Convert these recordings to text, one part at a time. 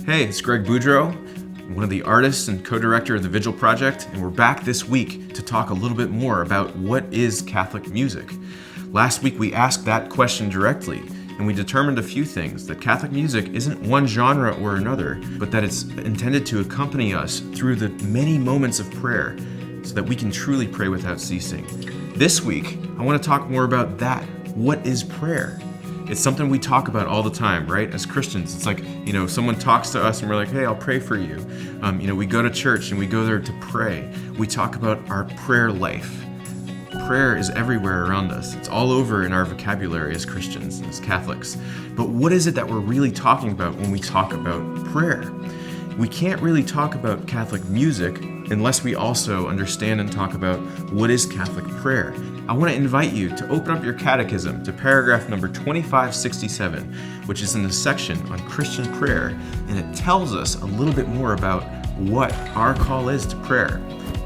Hey, it's Greg Boudreaux, one of the artists and co-director of the Vigil project, and we're back this week to talk a little bit more about what is Catholic music. Last week we asked that question directly, and we determined a few things: that Catholic music isn't one genre or another, but that it's intended to accompany us through the many moments of prayer so that we can truly pray without ceasing. This week, I want to talk more about that. What is prayer? It's something we talk about all the time, right? As Christians, it's like, someone talks to us and we're like, hey, I'll pray for you. We go to church and we go there to pray. We talk about our prayer life. Prayer is everywhere around us. It's all over in our vocabulary as Christians, as Catholics. But what is it that we're really talking about when we talk about prayer? We can't really talk about Catholic music unless we also understand and talk about what is Catholic prayer. I want to invite you to open up your catechism to paragraph number 2567, which is in the section on Christian prayer, and it tells us a little bit more about what our call is to prayer.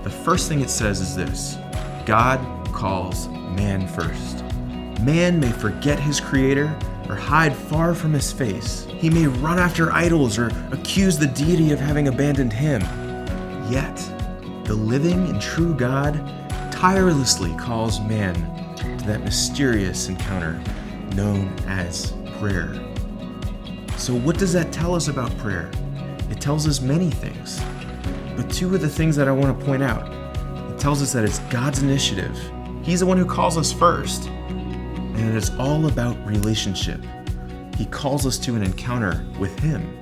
The first thing it says is this: God calls man first. Man may forget his Creator or hide far from his face. He may run after idols or accuse the deity of having abandoned him. Yet, the living and true God tirelessly calls man to that mysterious encounter known as prayer. So what does that tell us about prayer? It tells us many things, but two of the things that I want to point out. It tells us that it's God's initiative. He's the one who calls us first, and it is all about relationship. He calls us to an encounter with Him.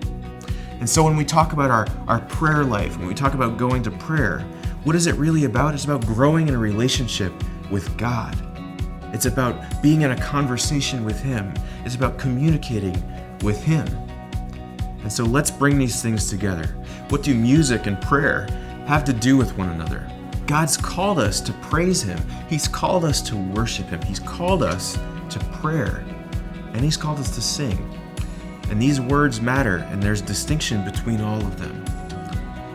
And so when we talk about our prayer life, when we talk about going to prayer, what is it really about? It's about growing in a relationship with God. It's about being in a conversation with Him. It's about communicating with Him. And so let's bring these things together. What do music and prayer have to do with one another? God's called us to praise Him. He's called us to worship Him. He's called us to prayer. And He's called us to sing. And these words matter, and there's distinction between all of them.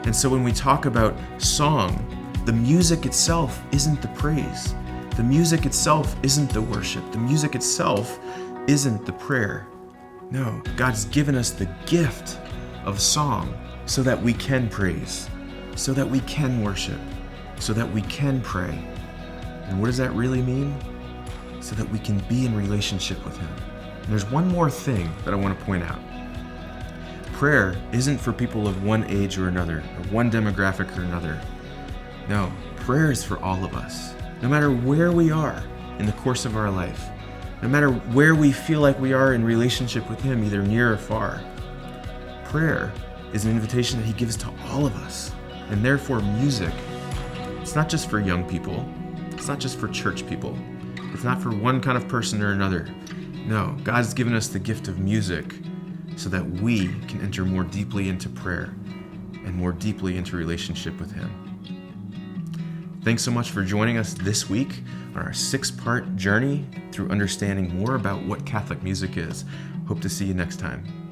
And so when we talk about song, the music itself isn't the praise. The music itself isn't the worship. The music itself isn't the prayer. No, God's given us the gift of song so that we can praise, so that we can worship, so that we can pray. And what does that really mean? So that we can be in relationship with Him. And there's one more thing that I want to point out. Prayer isn't for people of one age or another, or one demographic or another. No, prayer is for all of us. No matter where we are in the course of our life, no matter where we feel like we are in relationship with Him, either near or far, prayer is an invitation that He gives to all of us. And therefore music, it's not just for young people. It's not just for church people. It's not for one kind of person or another. No, God's given us the gift of music so that we can enter more deeply into prayer and more deeply into relationship with Him. Thanks so much for joining us this week on our 6-part journey through understanding more about what Catholic music is. Hope to see you next time.